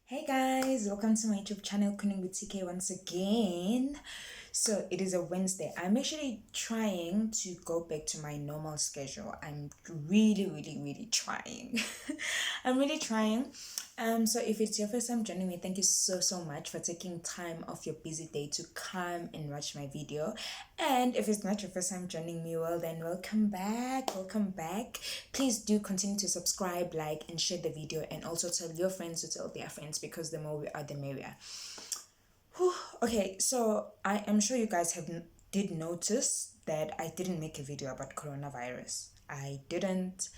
Hey guys, welcome to my YouTube channel, Kuning with TK once again. So it is a Wednesday. I'm actually trying to go back to my normal schedule. I'm really trying. I'm really trying. So if it's your first time joining me, thank you so much for taking time off your busy day to come and watch my video. And if it's not your first time joining me, well then welcome back. Welcome back. Please do continue to subscribe, like, and share the video, and also tell your friends to tell their friends because the more we are, the merrier. Whew. Okay, so I am sure you guys did notice that I didn't make a video about coronavirus. I didn't.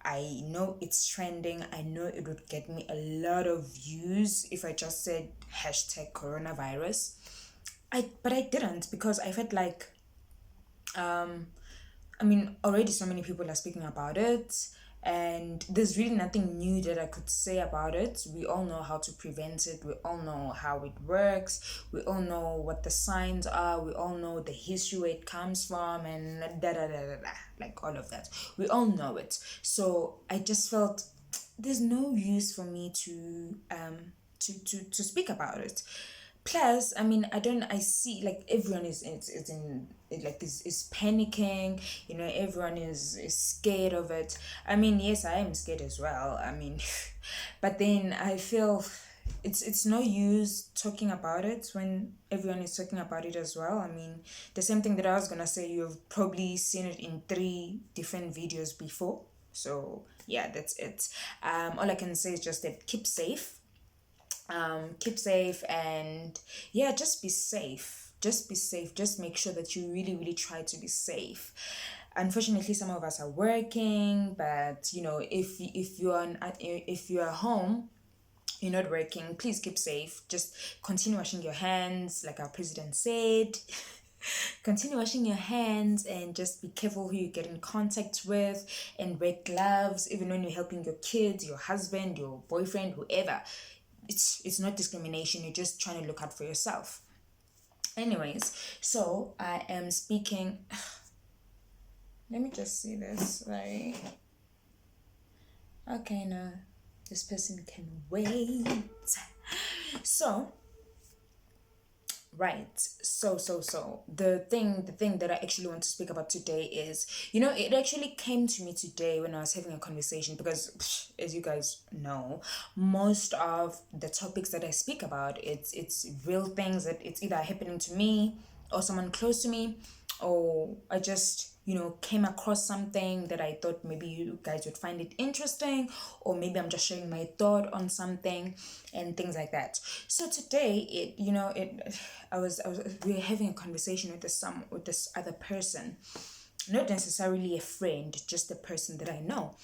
I know it's trending. I know it would get me a lot of views if I just said hashtag coronavirus. But I didn't because I felt like already so many people are speaking about it, and there's really nothing new that I could say about it. We all know how to prevent it, we all know how it works, we all know what the signs are, we all know the history where it comes from, and like all of that. We all know it. So I just felt there's no use for me to speak about it. Plus, I see like everyone is in like is panicking, everyone is scared of it. Yes, I am scared as well. But then I feel it's no use talking about it when everyone is talking about it as well. The same thing that I was gonna say, you've probably seen it in three different videos before. So yeah, that's it. All I can say is just that keep safe, and yeah, just be safe. Just be safe. Just make sure that you really try to be safe. Unfortunately, some of us are working, but if you're home, you're not working, please keep safe. Just continue washing your hands like our president said. Continue washing your hands, and just be careful who you get in contact with, and wear gloves even when you're helping your kids, your husband, your boyfriend, whoever. It's not discrimination, you're just trying to look out for yourself. Anyways, so I am speaking. Let me just see this, right? Okay, no, this person can wait. So right, so the thing that I actually want to speak about today is, it actually came to me today when I was having a conversation, because as you guys know, most of the topics that I speak about, it's real things that it's either happening to me or someone close to me, or I just came across something that I thought maybe you guys would find it interesting, or maybe I'm just sharing my thought on something and things like that. So today, we were having a conversation with this other person, not necessarily a friend, just a person that I know.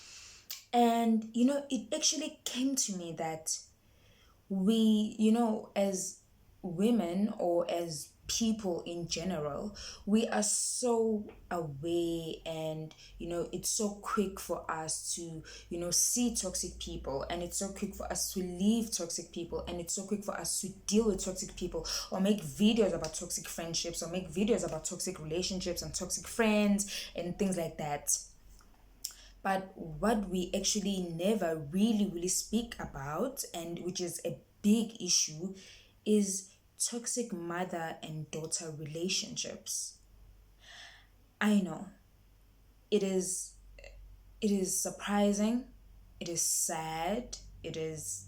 And it actually came to me that we, as women, or as people in general, we are so aware, and it's so quick for us to see toxic people, and it's so quick for us to leave toxic people, and it's so quick for us to deal with toxic people, or make videos about toxic friendships, or make videos about toxic relationships and toxic friends and things like that. But what we actually never really speak about, and which is a big issue, is toxic mother and daughter relationships. I know it is it is surprising, it is sad, it is,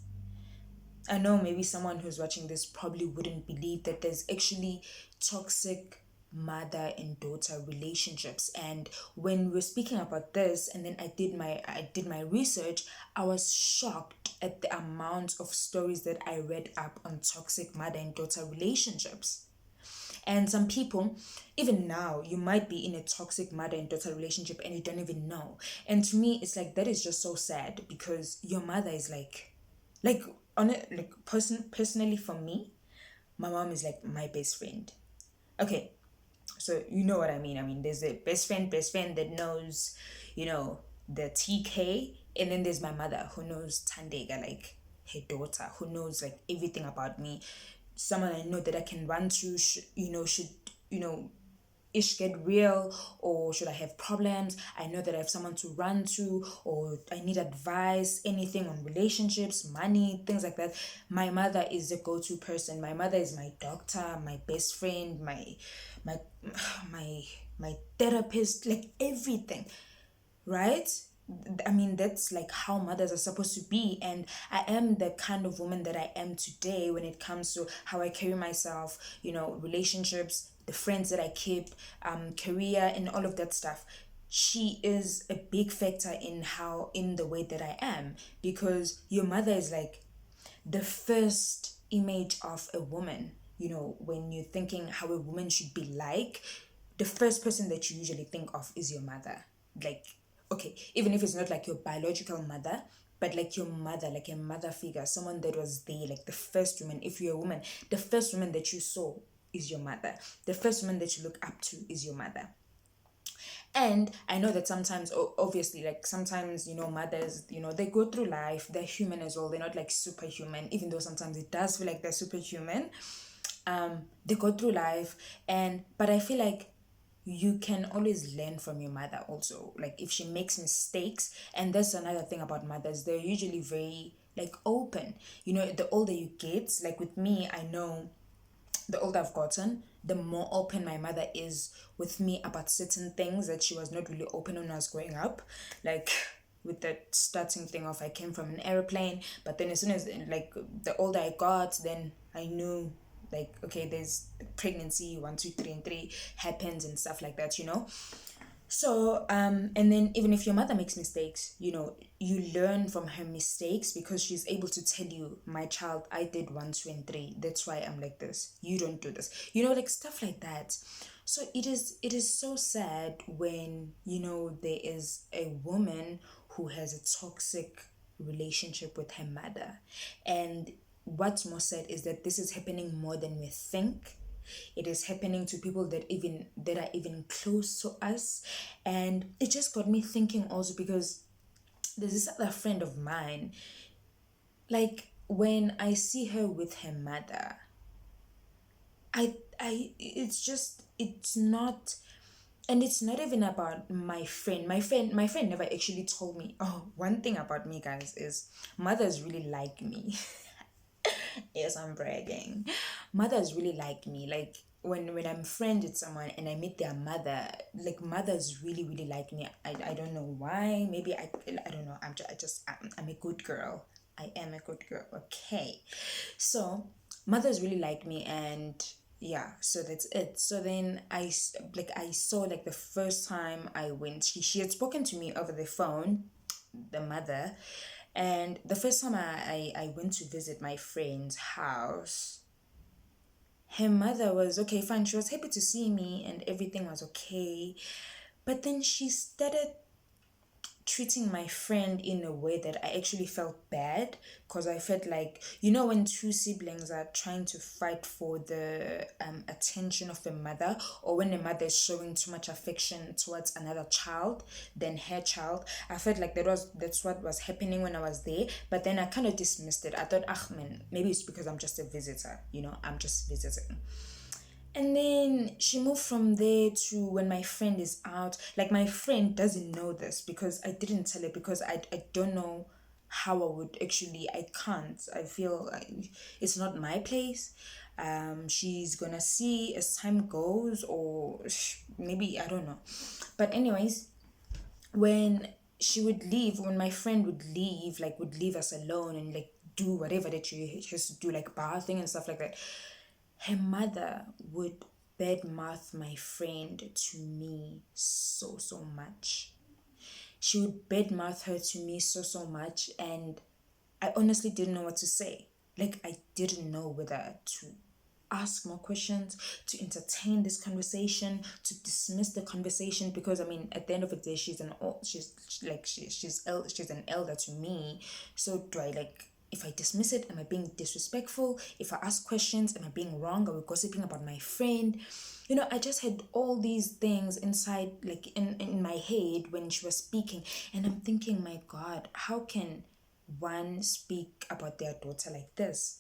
I know maybe someone who's watching this probably wouldn't believe that there's actually toxic mother and daughter relationships. And when we're speaking about this, and then I did my research, I was shocked at the amount of stories that I read up on toxic mother and daughter relationships. And some people, even now, you might be in a toxic mother and daughter relationship and you don't even know. And to me, it's like that is just so sad, because your mother is like on it, like personally for me, my mom is like my best friend. Okay, so you know what I mean. There's a best friend that knows, the TK, and then there's my mother who knows Tandega, like her daughter, who knows like everything about me. Someone I know that I can run to, should you know ish get real, or should I have problems, I know that I have someone to run to, or I need advice, anything on relationships, money, things like that. My mother is the go-to person. My mother is my doctor, my best friend, my my my therapist, like everything, right? I mean, that's like how mothers are supposed to be. And I am the kind of woman that I am today when it comes to how I carry myself, relationships, the friends that I keep, career, and all of that stuff. She is a big factor in the way that I am, because your mother is like the first image of a woman. When you're thinking how a woman should be like, the first person that you usually think of is your mother. Like, okay, even if it's not like your biological mother, but like your mother, like a mother figure, someone that was there, like the first woman. If you're a woman, the first woman that you saw is your mother. The first woman that you look up to is your mother. And I know that sometimes, obviously, like sometimes, mothers, they go through life, they're human as well. They're not like superhuman, even though sometimes it does feel like they're superhuman. They go through life, but I feel like you can always learn from your mother also. Like if she makes mistakes, and that's another thing about mothers, they're usually very like open. The older you get, like with me, I know the older I've gotten, the more open my mother is with me about certain things that she was not really open when I was growing up. Like with that starting thing of I came from an airplane, but then as soon as like the older I got, then I knew like, okay, there's pregnancy, 1, 2, 3, and 3 happens and stuff like that. So, and then even if your mother makes mistakes, you learn from her mistakes, because she's able to tell you, my child, I did 1, 2, and 3. That's why I'm like this. You don't do this. Like stuff like that. So it is so sad when, there is a woman who has a toxic relationship with her mother. And what's more sad is that this is happening more than we think. It is happening to people that are even close to us. And it just got me thinking also, because there's this other friend of mine, like when I see her with her mother, it's not, and it's not even about my friend never actually told me. Oh, one thing about me, guys, is mothers really like me. Yes, I'm bragging. Mothers really like me. Like when I'm friends with someone and I meet their mother, like mothers really really like me. I don't know why. Maybe I don't know. I'm a good girl. I am a good girl. Okay, so mothers really like me, and yeah, so that's it. So then I saw, like the first time I went, she had spoken to me over the phone, the mother. And the first time I went to visit my friend's house, her mother was okay, fine. She was happy to see me and everything was okay. But then she started treating my friend in a way that I actually felt bad, because I felt like, when two siblings are trying to fight for the attention of the mother, or when the mother is showing too much affection towards another child than her child, I felt like that's what was happening when I was there. But then I kind of dismissed it. I thought, ah man, maybe it's because I'm just a visitor, I'm just visiting. And then she moved from there to when my friend is out. Like my friend doesn't know this because I didn't tell her, because I don't know how I would actually, I can't. I feel like it's not my place. She's gonna see as time goes, or maybe I don't know. But anyways, when when my friend would leave, like would leave us alone and like do whatever that she has to do, like bathing and stuff like that, her mother would badmouth my friend to me so so much. She would badmouth her to me so so much, and I honestly didn't know what to say. Like I didn't know whether to ask more questions, to entertain this conversation, to dismiss the conversation, because I mean at the end of the day she's an elder to me. So do I, like, if I dismiss it, am I being disrespectful? If I ask questions, am I being wrong? Are we gossiping about my friend? I just had all these things inside, like in my head when she was speaking, and I'm thinking, my God, how can one speak about their daughter like this?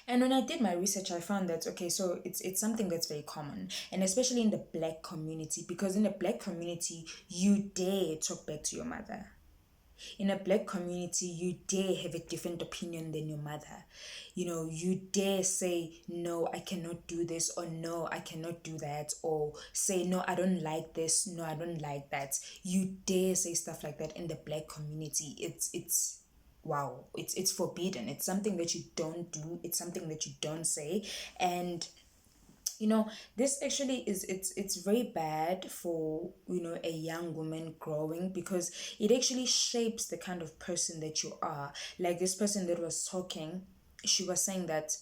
And when I did my research, I found that okay, so it's something that's very common, and especially in the black community, because in the black community, you dare talk back to your mother. In a black community, you dare have a different opinion than your mother. You dare say, no, I cannot do this, or no, I cannot do that, or say, no, I don't like this, no, I don't like that. You dare say stuff like that in the black community. It's wow, it's forbidden. It's something that you don't do, it's something that you don't say. And this actually it's very bad for a young woman growing, because it actually shapes the kind of person that you are. Like this person that was talking, she was saying that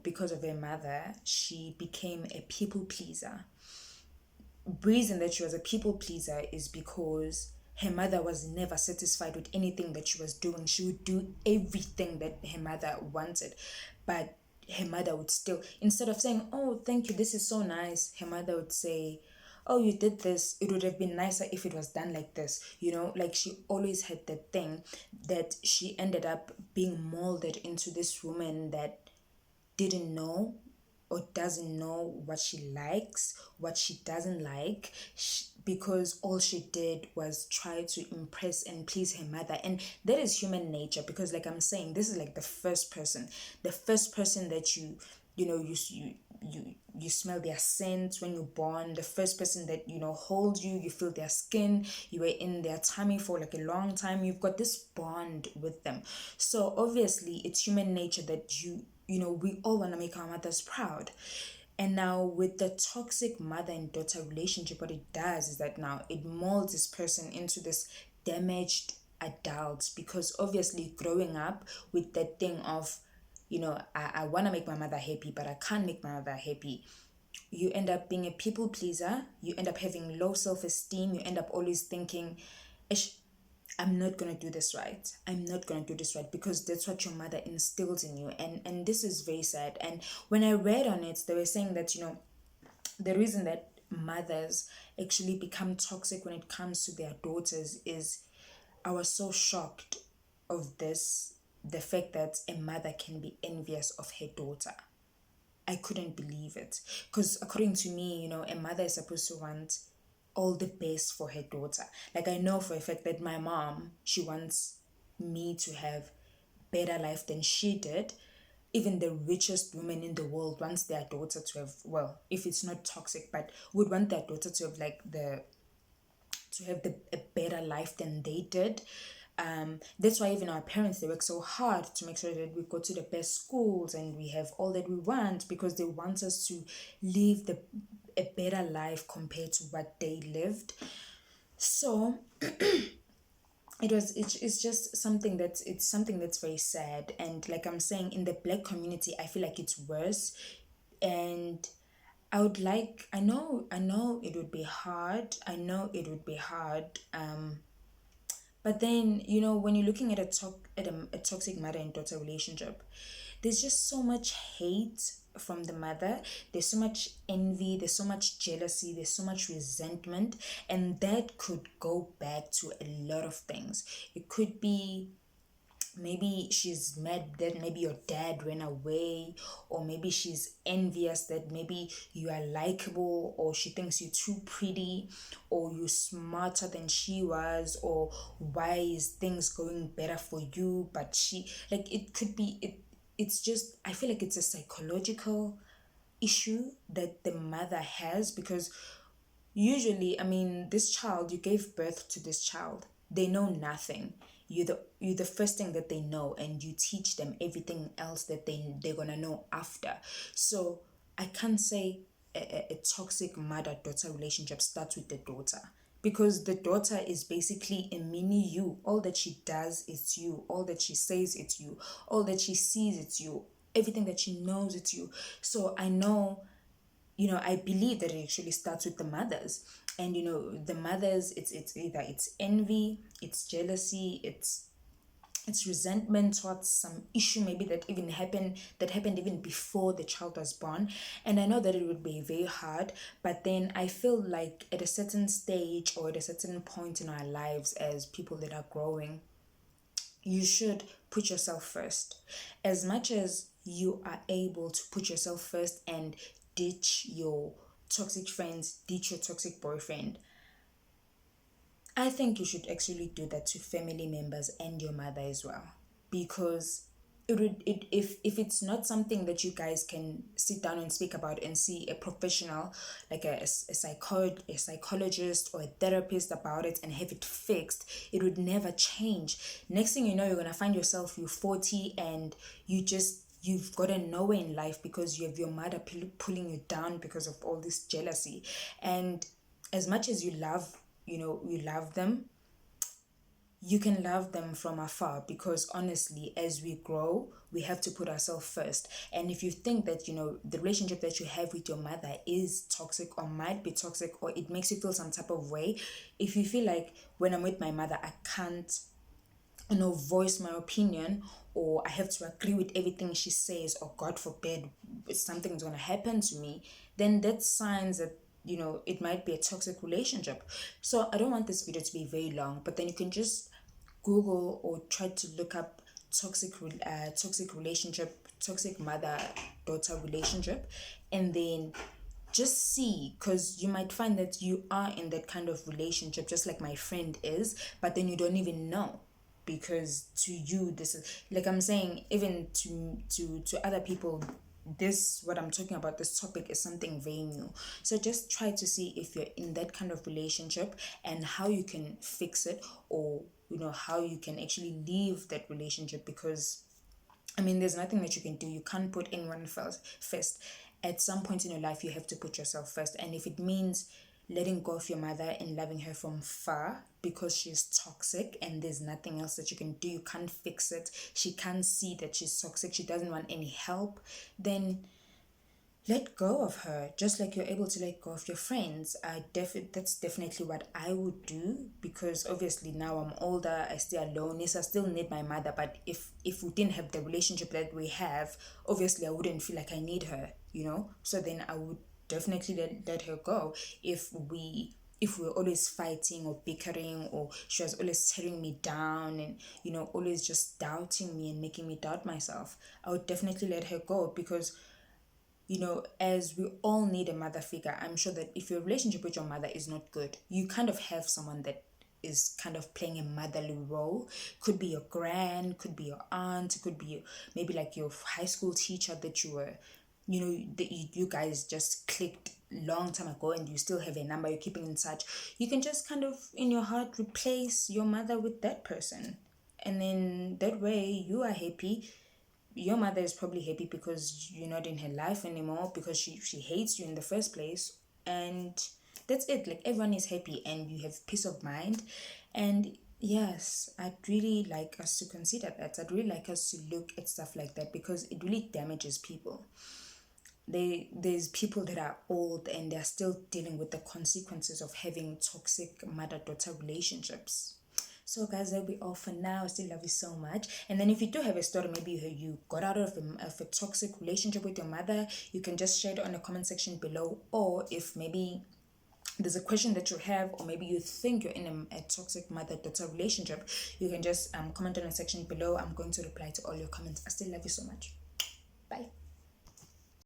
because of her mother, she became a people pleaser. Reason that she was a people pleaser is because her mother was never satisfied with anything that she was doing. She would do everything that her mother wanted, but her mother would still, instead of saying, oh, thank you, this is so nice, her mother would say, oh, you did this, it would have been nicer if it was done like this. Like she always had that thing, that she ended up being molded into this woman that didn't know or doesn't know what she likes, what she doesn't like, because all she did was try to impress and please her mother. And that is human nature, because like I'm saying, this is like the first person that you smell their scent when you're born, the first person that holds you, you feel their skin, you were in their tummy for like a long time, you've got this bond with them. So obviously it's human nature that we all want to make our mothers proud. And now with the toxic mother and daughter relationship, what it does is that now it molds this person into this damaged adult, because obviously growing up with that thing of I want to make my mother happy, but I can't make my mother happy. You end up being a people pleaser, you end up having low self-esteem, you end up always thinking, "Ish, I'm not gonna do this right. I'm not gonna do this right," because that's what your mother instilled in you. And this is very sad. And when I read on it, they were saying that, the reason that mothers actually become toxic when it comes to their daughters is, I was so shocked of this, the fact that a mother can be envious of her daughter. I couldn't believe it. Because according to me, a mother is supposed to want all the best for her daughter. Like I know for a fact that my mom, she wants me to have better life than she did. Even the richest woman in the world wants their daughter to have, well, if it's not toxic, but would want their daughter to have like a better life than they did. That's why even our parents, they work so hard to make sure that we go to the best schools and we have all that we want, because they want us to live a better life compared to what they lived. So it's just something that's very sad. And like I'm saying, in the black community, I feel like it's worse. And I know it would be hard. I know it would be hard. But then, when you're looking at a toxic mother and daughter relationship, there's just so much hate from the mother. There's so much envy, there's so much jealousy, there's so much resentment, and that could go back to a lot of things. It could be, maybe she's mad that maybe your dad ran away, or maybe she's envious that maybe you are likable, or she thinks you're too pretty, or you're smarter than she was, or why is things going better for you, but she, like, it could be it's just, I feel like it's a psychological issue that the mother has, because usually, I mean, this child, you gave birth to this child, they know nothing. You're the first thing that they know, and you teach them everything else that they're gonna know after. So I can't say a toxic mother daughter relationship starts with the daughter, because the daughter is basically a mini you. All that she does is you, all that she says it's you, all that she sees it's you, everything that she knows it's you. So I know, I believe that it actually starts with the mothers. And the mothers, it's either it's envy, it's jealousy, it's resentment towards some issue maybe that happened even before the child was born. And I know that it would be very hard, but then I feel like at a certain stage or at a certain point in our lives, as people that are growing, you should put yourself first. As much as you are able to put yourself first and ditch your toxic friends, ditch your toxic boyfriend, I think you should actually do that to family members and your mother as well. Because if it's not something that you guys can sit down and speak about and see a professional like a psychologist or a therapist about it and have it fixed, it would never change. Next thing you know, you're gonna find yourself, you're 40 and you've gotten nowhere in life because you have your mother pulling you down because of all this jealousy. And as much as you love them, you can love them from afar, because honestly, as we grow, we have to put ourselves first. And if you think that the relationship that you have with your mother is toxic or might be toxic, or it makes you feel some type of way, if you feel like, when I'm with my mother, I can't voice my opinion, or I have to agree with everything she says, or God forbid something's going to happen to me, then that's signs that it might be a toxic relationship. So I don't want this video to be very long, but then you can just Google or try to look up toxic relationship, toxic mother daughter relationship, and then just see, because you might find that you are in that kind of relationship just like my friend is, but then you don't even know, because to you, this is, like I'm saying, even to other people, this, what I'm talking about, this topic is something very new. So just try to see if you're in that kind of relationship and how you can fix it, or how you can actually leave that relationship. Because I mean, there's nothing that you can do. You can't put anyone first. At some point in your life, you have to put yourself first. And if it means letting go of your mother and loving her from far because she's toxic and there's nothing else that you can do, you can't fix it, she can't see that she's toxic, she doesn't want any help, then let go of her, just like you're able to let go of your friends. That's definitely what I would do, because obviously now I'm older, I stay alone. Yes, I still need my mother, but if we didn't have the relationship that we have, obviously I wouldn't feel like I need her, so then I would definitely let her go. If we're always fighting or bickering, or she was always tearing me down and always just doubting me and making me doubt myself, I would definitely let her go. Because as we all need a mother figure, I'm sure that if your relationship with your mother is not good, you kind of have someone that is kind of playing a motherly role. Could be your grand, could be your aunt, could be maybe like your high school teacher that you were, that you guys just clicked long time ago and you still have a number, you're keeping in touch. You can just kind of in your heart replace your mother with that person, and then that way you are happy. Your mother is probably happy because you're not in her life anymore, because she hates you in the first place, and that's it. Like, everyone is happy and you have peace of mind. And yes, I'd really like us to consider that. I'd really like us to look at stuff like that, because it really damages people. There's people that are old and they're still dealing with the consequences of having toxic mother-daughter relationships. So guys, that'll be all for now. I still love you so much. And then if you do have a story, maybe you got out of a toxic relationship with your mother, you can just share it on the comment section below. Or if maybe there's a question that you have, or maybe you think you're in a toxic mother-daughter relationship, you can just comment on the section below. I'm going to reply to all your comments. I still love you so much. Bye.